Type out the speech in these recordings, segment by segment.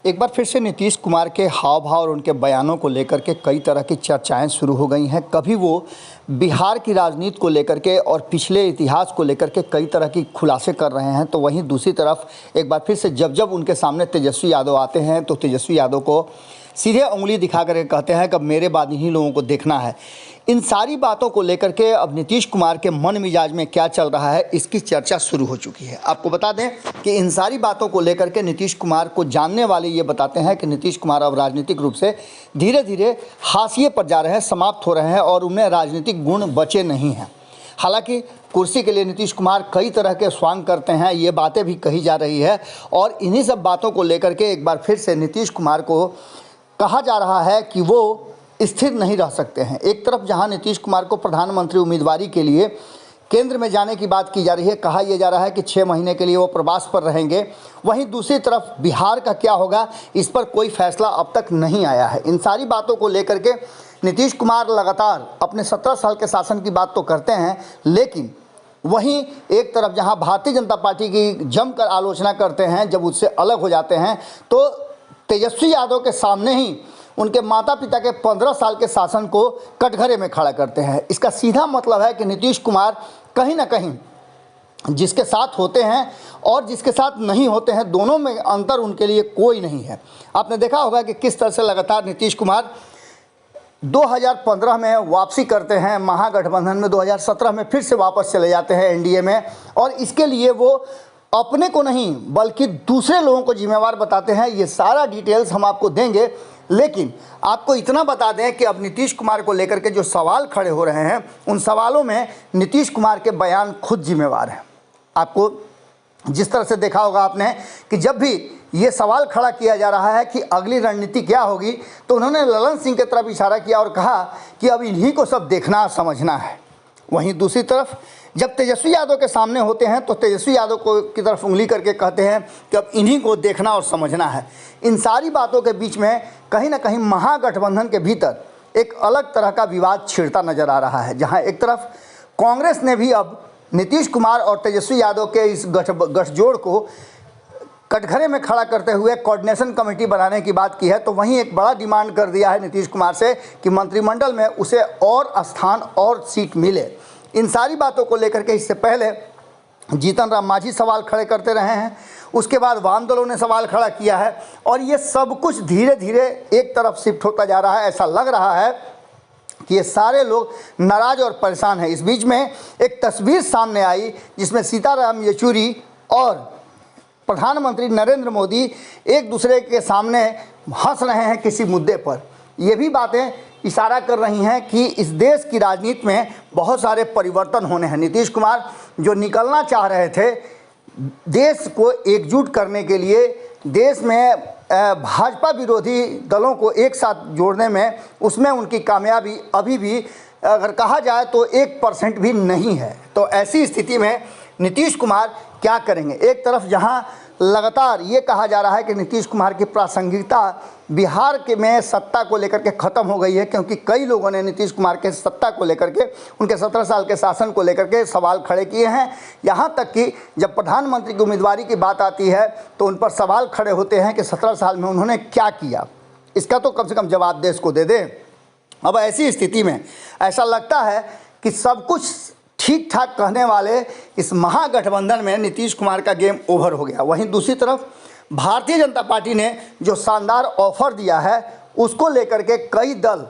एक बार फिर से नीतीश कुमार के हाव भाव और उनके बयानों को लेकर के कई तरह की चर्चाएं शुरू हो गई हैं। कभी वो बिहार की राजनीति को लेकर के और पिछले इतिहास को लेकर के कई तरह की खुलासे कर रहे हैं, तो वहीं दूसरी तरफ एक बार फिर से जब उनके सामने तेजस्वी यादव आते हैं तो तेजस्वी यादव को सीधे उंगली दिखा करके कहते हैं कि अब मेरे बाद इन्हीं लोगों को देखना है। इन सारी बातों को लेकर के अब नीतीश कुमार के मन मिजाज में क्या चल रहा है, इसकी चर्चा शुरू हो चुकी है। आपको बता दें कि इन सारी बातों को लेकर के नीतीश कुमार को जानने वाले ये बताते हैं कि नीतीश कुमार अब राजनीतिक रूप से धीरे धीरे हाशिए पर जा रहे हैं, समाप्त हो रहे हैं और उनमें राजनीतिक गुण बचे नहीं हैं। हालांकि कुर्सी के लिए नीतीश कुमार कई तरह के स्वांग करते हैं, ये बातें भी कही जा रही है और इन्हीं सब बातों को लेकर के एक बार फिर से नीतीश कुमार को कहा जा रहा है कि वो स्थिर नहीं रह सकते हैं। एक तरफ जहां नीतीश कुमार को प्रधानमंत्री उम्मीदवारी के लिए केंद्र में जाने की बात की जा रही है, कहा यह जा रहा है कि 6 महीने के लिए वो प्रवास पर रहेंगे, वहीं दूसरी तरफ बिहार का क्या होगा इस पर कोई फैसला अब तक नहीं आया है। इन सारी बातों को लेकर के नीतीश कुमार लगातार अपने 17 साल के शासन की बात तो करते हैं, लेकिन वहीं एक तरफ जहां भारतीय जनता पार्टी की जमकर आलोचना करते हैं, जब उससे अलग हो जाते हैं तो तेजस्वी यादव के सामने ही उनके माता पिता के 15 साल के शासन को कटघरे में खड़ा करते हैं। इसका सीधा मतलब है कि नीतीश कुमार कहीं ना कहीं जिसके साथ होते हैं और जिसके साथ नहीं होते हैं, दोनों में अंतर उनके लिए कोई नहीं है। आपने देखा होगा कि किस तरह से लगातार नीतीश कुमार 2015 में वापसी करते हैं महागठबंधन में, 2017 में फिर से वापस चले जाते हैं एनडीए में, और इसके लिए वो अपने को नहीं बल्कि दूसरे लोगों को जिम्मेवार बताते हैं। ये सारा डिटेल्स हम आपको देंगे, लेकिन आपको इतना बता दें कि अब नीतीश कुमार को लेकर के जो सवाल खड़े हो रहे हैं, उन सवालों में नीतीश कुमार के बयान खुद जिम्मेवार हैं। आपको जिस तरह से देखा होगा आपने कि जब भी ये सवाल खड़ा किया जा रहा है कि अगली रणनीति क्या होगी, तो उन्होंने ललन सिंह की तरफ इशारा किया और कहा कि अब इन्हीं को सब देखना समझना है। वहीं दूसरी तरफ जब तेजस्वी यादव के सामने होते हैं तो तेजस्वी यादव को की तरफ उंगली करके कहते हैं कि अब इन्हीं को देखना और समझना है। इन सारी बातों के बीच में कहीं ना कहीं महागठबंधन के भीतर एक अलग तरह का विवाद छिड़ता नजर आ रहा है, जहां एक तरफ कांग्रेस ने भी अब नीतीश कुमार और तेजस्वी यादव के इस गठजोड़ को कटघरे में खड़ा करते हुए कोऑर्डिनेशन कमेटी बनाने की बात की है, तो वहीं एक बड़ा डिमांड कर दिया है नीतीश कुमार से कि मंत्रिमंडल में उसे और स्थान और सीट मिले। इन सारी बातों को लेकर के इससे पहले जीतन राम मांझी सवाल खड़े करते रहे हैं, उसके बाद वाम दलों ने सवाल खड़ा किया है और ये सब कुछ धीरे धीरे एक तरफ शिफ्ट होता जा रहा है। ऐसा लग रहा है कि ये सारे लोग नाराज और परेशान हैं। इस बीच में एक तस्वीर सामने आई जिसमें सीताराम येचुरी और प्रधानमंत्री नरेंद्र मोदी एक दूसरे के सामने हंस रहे हैं किसी मुद्दे पर। ये भी बातें इशारा कर रही हैं कि इस देश की राजनीति में बहुत सारे परिवर्तन होने हैं। नीतीश कुमार जो निकलना चाह रहे थे देश को एकजुट करने के लिए, देश में भाजपा विरोधी दलों को एक साथ जोड़ने में, उसमें उनकी कामयाबी अभी भी अगर कहा जाए तो 1% भी नहीं है। तो ऐसी स्थिति में नीतीश कुमार क्या करेंगे? एक तरफ जहां लगातार ये कहा जा रहा है कि नीतीश कुमार की प्रासंगिकता बिहार के में सत्ता को लेकर के ख़त्म हो गई है, क्योंकि कई लोगों ने नीतीश कुमार के सत्ता को लेकर के, उनके 17 साल के शासन को लेकर के सवाल खड़े किए हैं। यहाँ तक कि जब प्रधानमंत्री की उम्मीदवारी की बात आती है तो उन पर सवाल खड़े होते हैं कि 17 साल में उन्होंने क्या किया, इसका तो कम से कम जवाब देश को दे दें। अब ऐसी स्थिति में ऐसा लगता है कि सब कुछ ठीक ठाक कहने वाले इस महागठबंधन में नीतीश कुमार का गेम ओवर हो गया। वहीं दूसरी तरफ भारतीय जनता पार्टी ने जो शानदार ऑफर दिया है, उसको लेकर के कई दल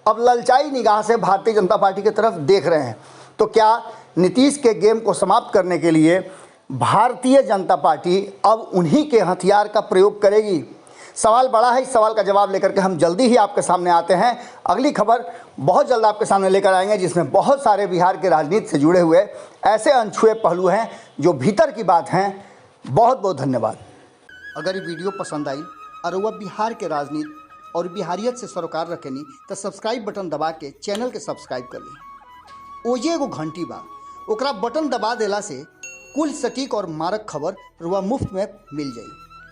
अब ललचाई निगाह से भारतीय जनता पार्टी की तरफ देख रहे हैं। तो क्या नीतीश के गेम को समाप्त करने के लिए भारतीय जनता पार्टी अब उन्हीं के हथियार का प्रयोग करेगी? सवाल बड़ा है। इस सवाल का जवाब लेकर के हम जल्दी ही आपके सामने आते हैं। अगली खबर बहुत जल्द आपके सामने लेकर आएंगे, जिसमें बहुत सारे बिहार के राजनीति से जुड़े हुए ऐसे अनछुए पहलू हैं जो भीतर की बात हैं। बहुत बहुत धन्यवाद। अगर ये वीडियो पसंद आई और वह बिहार के राजनीति और बिहारियत से सरोकार रखेनी तो सब्सक्राइब बटन दबा के चैनल के सब्सक्राइब कर ली। ओजे एगो घंटी बा, ओकरा बटन दबा देला से कुल सटीक और मारक खबर रुआ मुफ्त में मिल जाई।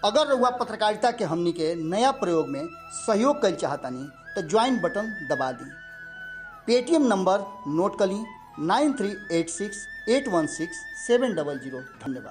अगर रुआ पत्रकारिता के हमनी के नया प्रयोग में सहयोग कर चाहतानी तो ज्वाइन बटन दबा दी। पेटीएम नंबर नोट कर ली 9386816700। धन्यवाद।